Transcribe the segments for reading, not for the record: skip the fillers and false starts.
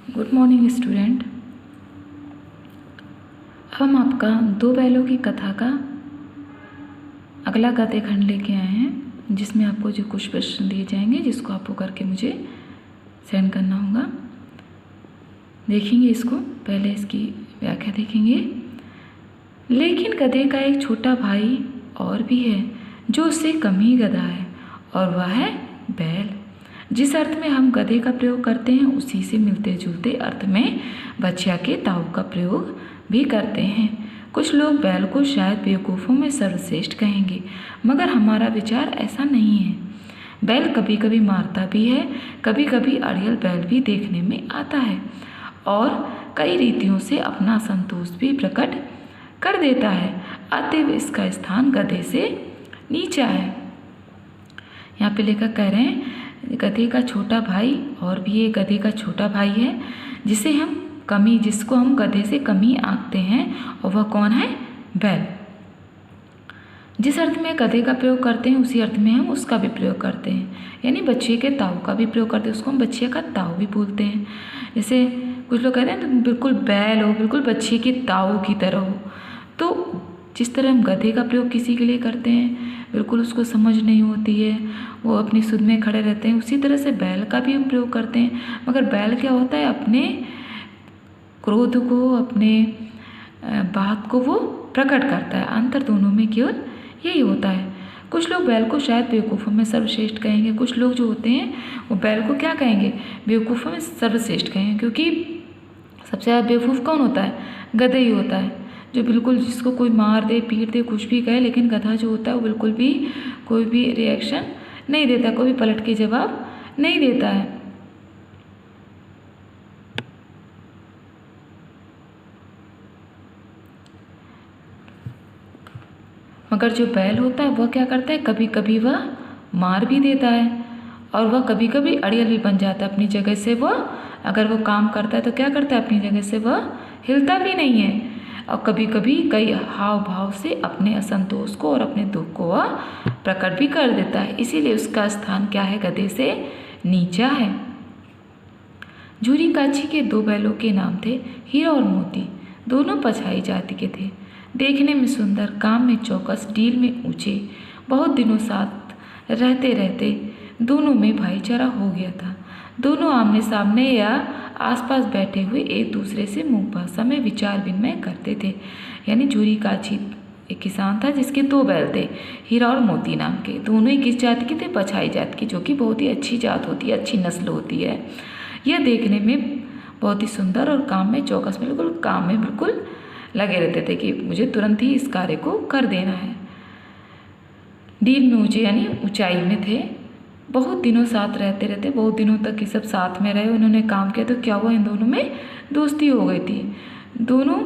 Good morning student. अब हम आपका दो बैलों की कथा का अगला गद्य खंड लेके आए हैं, जिसमें आपको जो कुछ प्रश्न दिए जाएंगे जिसको आपको करके मुझे सेंड करना होगा। देखेंगे इसको, पहले इसकी व्याख्या देखेंगे। लेकिन गधे का एक छोटा भाई और भी है जो उससे कम ही गधा है, और वह है बैल। जिस अर्थ में हम गधे का प्रयोग करते हैं उसी से मिलते जुलते अर्थ में बछिया के ताऊ का प्रयोग भी करते हैं। कुछ लोग बैल को शायद बेवकूफ़ों में सर्वश्रेष्ठ कहेंगे, मगर हमारा विचार ऐसा नहीं है। बैल कभी कभी मारता भी है, कभी कभी अड़ियल बैल भी देखने में आता है और कई रीतियों से अपना संतोष भी प्रकट कर देता है। अतएव इसका स्थान गधे से नीचा है। यहाँ पे लेखक कह रहे हैं गधे का छोटा भाई और भी एक गधे का छोटा भाई है जिसको हम गधे से कमी आंकते हैं, और वह कौन है? बैल। जिस अर्थ में गधे का प्रयोग करते हैं उसी अर्थ में हम उसका भी प्रयोग करते हैं, यानी बच्चे के ताऊ का भी प्रयोग करते हैं, उसको हम बच्चे का ताऊ भी बोलते हैं। जैसे कुछ लोग कहते हैं तो बिल्कुल बैल हो, बिल्कुल बच्चे के ताऊ की तरह हो। तो जिस तरह हम गधे का प्रयोग किसी के लिए करते हैं, बिल्कुल उसको समझ नहीं होती है, वो अपनी सुध में खड़े रहते हैं, उसी तरह से बैल का भी हम प्रयोग करते हैं। मगर बैल क्या होता है, अपने क्रोध को, अपने बात को वो प्रकट करता है। अंतर दोनों में केवल यही होता है। कुछ लोग बैल को शायद बेवकूफ़ों में सर्वश्रेष्ठ कहेंगे। कुछ लोग जो होते हैं वो बैल को क्या कहेंगे? बेवकूफ़ों में सर्वश्रेष्ठ कहेंगे, क्योंकि सबसे ज़्यादा बेवकूफ़ कौन होता है? गधा ही होता है, जो बिल्कुल जिसको कोई मार दे, पीट दे, कुछ भी कहे, लेकिन गधा जो होता है वो बिल्कुल भी कोई भी रिएक्शन नहीं देता, कोई भी पलट के जवाब नहीं देता है। मगर जो बैल होता है वह क्या करता है, कभी कभी वह मार भी देता है, और वह कभी कभी अड़ियल भी बन जाता है अपनी जगह से। वह अगर वो काम करता है तो क्या करता है, अपनी जगह से वह हिलता भी नहीं है, और कभी कभी कई हाव भाव से अपने असंतोष को और अपने दुख को वह प्रकट भी कर देता है। इसीलिए उसका स्थान क्या है? गधे से नीचा है। झूरी काछी के दो बैलों के नाम थे हीरा और मोती। दोनों पछाई जाति के थे, देखने में सुंदर, काम में चौकस, डील में ऊंचे। बहुत दिनों साथ रहते रहते दोनों में भाईचारा हो गया था। दोनों आमने सामने या आसपास बैठे हुए एक दूसरे से मुख भाषा में विचार विनिमय करते थे। यानी झूरी काछी एक किसान था जिसके दो बैल थे, हीरा और मोती नाम के। दोनों ही किस जात के थे? पछाई जात की, जो कि बहुत ही अच्छी जात होती है, अच्छी नस्ल होती है। यह देखने में बहुत ही सुंदर और काम में चौकस, बिल्कुल काम में बिल्कुल लगे रहते थे कि मुझे तुरंत ही इस कार्य को कर देना है। डील में ऊंचे, यानी ऊंचाई में थे। बहुत दिनों साथ रहते रहते, बहुत दिनों तक ये सब साथ में रहे, उन्होंने काम किया, तो क्या हुआ, इन दोनों में दोस्ती हो गई थी। दोनों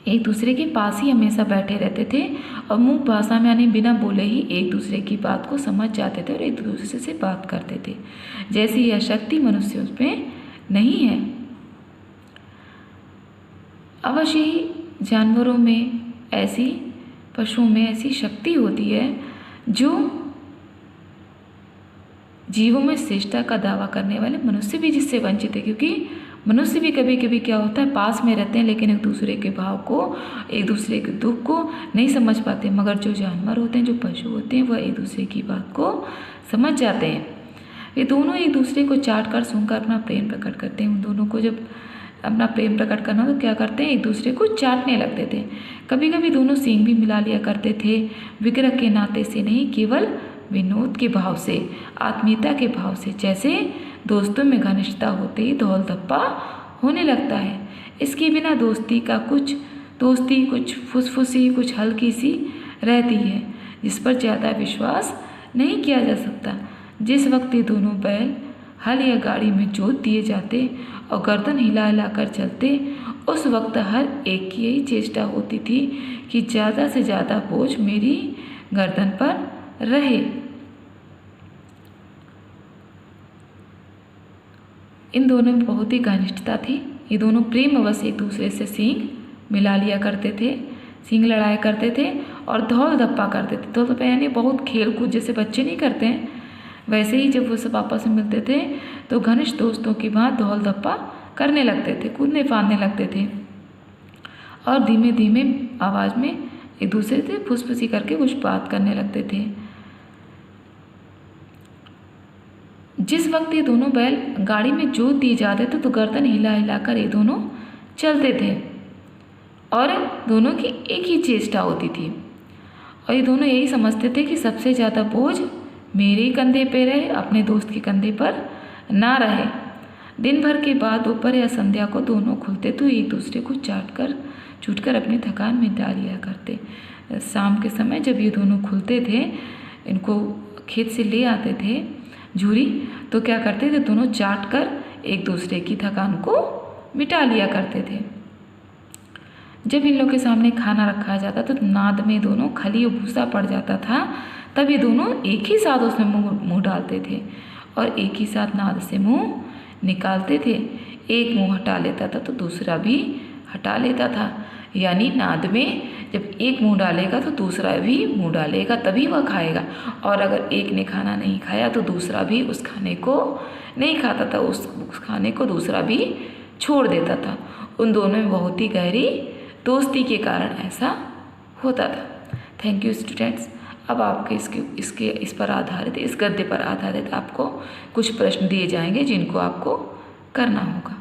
एक दूसरे के पास ही हमेशा बैठे रहते थे और मुख भाषा में, यानी बिना बोले ही एक दूसरे की बात को समझ जाते थे और एक दूसरे से बात करते थे। जैसी यह शक्ति मनुष्यों में नहीं है। अवश्य ही जानवरों में ऐसी, पशुओं में ऐसी शक्ति होती है जो जीवों में श्रेष्ठता का दावा करने वाले मनुष्य भी जिससे वंचित है। क्योंकि मनुष्य भी कभी कभी क्या होता है, पास में रहते हैं लेकिन एक दूसरे के भाव को, एक दूसरे के दुख को नहीं समझ पाते। मगर जो जानवर होते हैं, जो पशु होते हैं, वह एक दूसरे की बात को समझ जाते हैं। ये दोनों एक दूसरे को चाट कर सूंघकर अपना प्रेम प्रकट करते हैं। उन दोनों को जब अपना प्रेम प्रकट करना तो क्या करते हैं, एक दूसरे को चाटने लगते थे। कभी कभी दोनों सींग भी मिला लिया करते थे, विग्रह के नाते से नहीं, केवल विनोद के भाव से, आत्मीयता के भाव से। जैसे दोस्तों में घनिष्ठता होते ही धौल धप्पा होने लगता है। इसके बिना दोस्ती कुछ फुसफुसी, कुछ हल्की सी रहती है, जिस पर ज़्यादा विश्वास नहीं किया जा सकता। जिस वक्त ये दोनों बैल हल या गाड़ी में जोत दिए जाते और गर्दन हिला हिला कर चलते, उस वक्त हर एक की यही चेष्टा होती थी कि ज़्यादा से ज़्यादा बोझ मेरी गर्दन पर रहे। इन दोनों में बहुत ही घनिष्ठता थी। ये दोनों प्रेम अवश एक दूसरे से सींग मिला लिया करते थे, सींग लड़ाया करते थे और धौल धप्पा करते थे। धौल धप्पा यानी बहुत खेल कूद, जैसे बच्चे नहीं करते हैं, वैसे ही जब वो सब आपस में मिलते थे तो घनिष्ठ दोस्तों की बात धौल धप्पा करने लगते थे, कूदने फांदने लगते थे और धीमे धीमे आवाज़ में एक दूसरे से फुसफुसी करके कुछ बात करने लगते थे। जिस वक्त ये दोनों बैल गाड़ी में जोत दिए जाते थे तो गर्दन हिला हिलाकर ये दोनों चलते थे और दोनों की एक ही चेष्टा होती थी और ये दोनों यही समझते थे कि सबसे ज़्यादा बोझ मेरे ही कंधे पे रहे, अपने दोस्त के कंधे पर ना रहे। दिन भर के बाद दोपहर या संध्या को दोनों खुलते तो एक दूसरे को चूटकर अपनी थकान मिटा लिया करते। शाम के समय जब ये दोनों खुलते थे, इनको खेत से ले आते थे झूरी, तो क्या करते थे, दोनों चाट कर एक दूसरे की थकान को मिटा लिया करते थे। जब इन लोग के सामने खाना रखा जाता तो नाद में दोनों खली और भूसा पड़ जाता था, तब ये दोनों एक ही साथ उसमें मुँह डालते थे और एक ही साथ नाद से मुँह निकालते थे। एक मुँह हटा लेता था तो दूसरा भी हटा लेता था, यानी नाद में जब एक मुँह डालेगा तो दूसरा भी मुँह डालेगा, तभी वह खाएगा। और अगर एक ने खाना नहीं खाया तो दूसरा भी उस खाने को नहीं खाता था, उस खाने को दूसरा भी छोड़ देता था। उन दोनों में बहुत ही गहरी दोस्ती के कारण ऐसा होता था। Thank you students. अब आपके इस पर आधारित, इस गद्य पर आधारित आपको कुछ प्रश्न दिए जाएंगे जिनको आपको करना होगा।